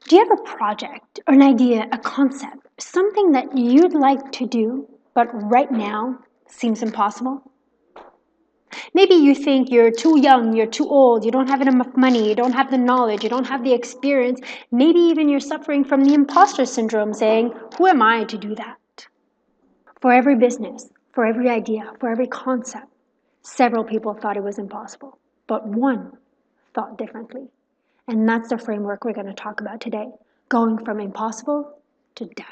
Do you have a project or an idea, a concept, something that you'd like to do, but right now seems impossible? Maybe you think you're too young, you're too old, you don't have enough money, you don't have the knowledge, you don't have the experience. Maybe even you're suffering from the imposter syndrome, saying, who am I to do that? For every business, for every idea, for every concept, several people thought it was impossible, but one thought differently. And that's the framework we're going to talk about today, going from impossible to done.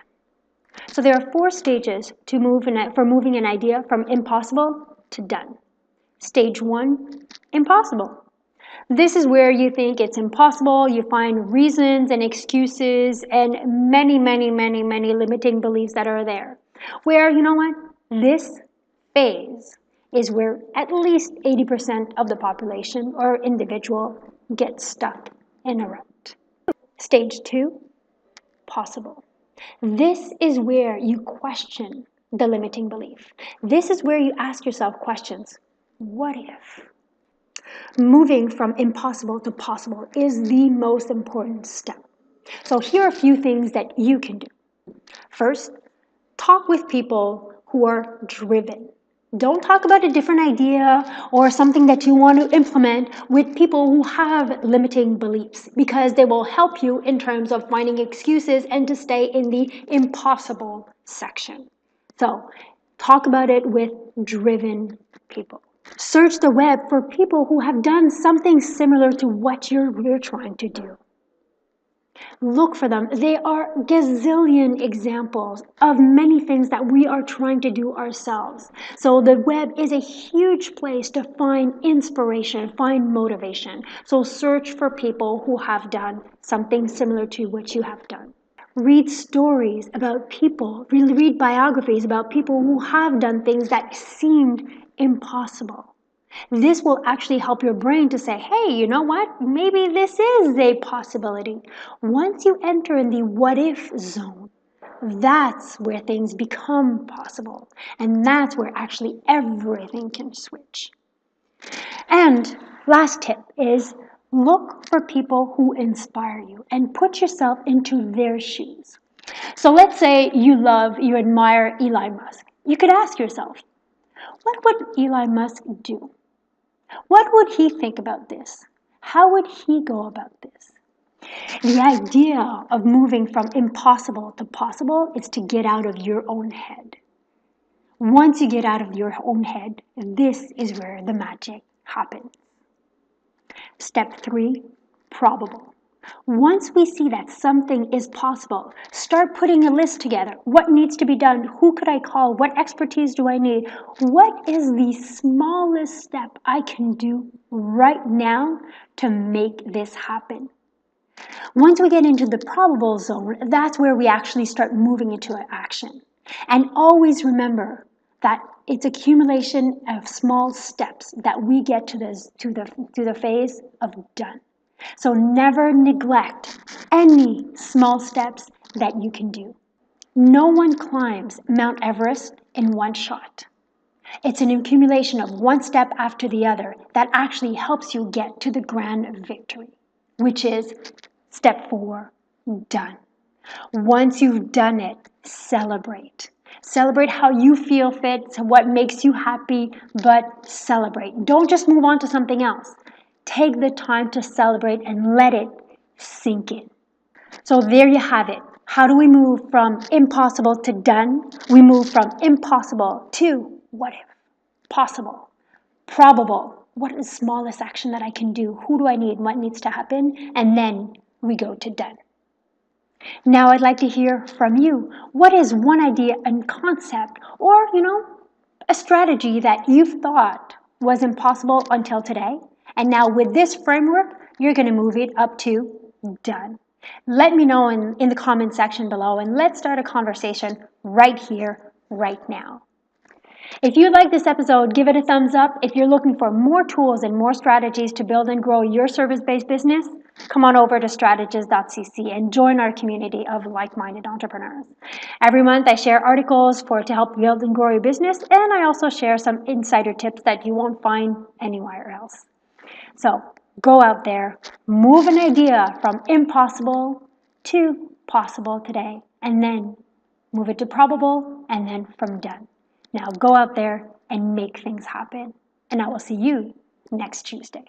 So there are 4 stages for moving an idea from impossible to done. Stage 1, impossible. This is where you think it's impossible, you find reasons and excuses and many limiting beliefs that are there. Where, you know what? This phase is where at least 80% of the population or individual gets stuck in a rut. Stage 2, possible. This is where you question the limiting belief. This is where you ask yourself questions. What if? Moving from impossible to possible is the most important step. So here are a few things that you can do. First, talk with people who are driven. Don't talk about a different idea or something that you want to implement with people who have limiting beliefs, because they will help you in terms of finding excuses and to stay in the impossible section. So talk about it with driven people. Search the web for people who have done something similar to what you're trying to do. Look for them. There are gazillion examples of many things that we are trying to do ourselves. So the web is a huge place to find inspiration, find motivation. So search for people who have done something similar to what you have done. Read stories about people, read biographies about people who have done things that seemed impossible. This will actually help your brain to say, hey, you know what? Maybe this is a possibility. Once you enter in the what if zone, that's where things become possible. And that's where actually everything can switch. And last tip is look for people who inspire you and put yourself into their shoes. So let's say you admire Elon Musk. You could ask yourself, what would Elon Musk do? What would he think about this? How would he go about this? The idea of moving from impossible to possible is to get out of your own head. Once you get out of your own head, this is where the magic happens. Step 3, probable. Once we see that something is possible, start putting a list together. What needs to be done? Who could I call? What expertise do I need? What is the smallest step I can do right now to make this happen? Once we get into the probable zone, that's where we actually start moving into action. And always remember that it's accumulation of small steps that we get to the phase of done. So never neglect any small steps that you can do. No one climbs Mount Everest in one shot. It's an accumulation of one step after the other that actually helps you get to the grand victory, which is step 4, done. Once you've done it, celebrate. Celebrate how you feel fit, what makes you happy, but celebrate. Don't just move on to something else. Take the time to celebrate and let it sink in. So there you have it. How do we move from impossible to done? We move from impossible to what if? Possible. Probable. What is the smallest action that I can do? Who do I need? What needs to happen? And then we go to done. Now I'd like to hear from you. What is one idea and concept or, a strategy that you've thought was impossible until today? And now with this framework, you're going to move it up to done. Let me know in the comment section below, and let's start a conversation right here, right now. If you like this episode, give it a thumbs up. If you're looking for more tools and more strategies to build and grow your service-based business, come on over to strategist.cc and join our community of like-minded entrepreneurs. Every month I share articles to help build and grow your business, and I also share some insider tips that you won't find anywhere else. So go out there, move an idea from impossible to possible today, and then move it to probable, and then from done. Now go out there and make things happen. And I will see you next Tuesday.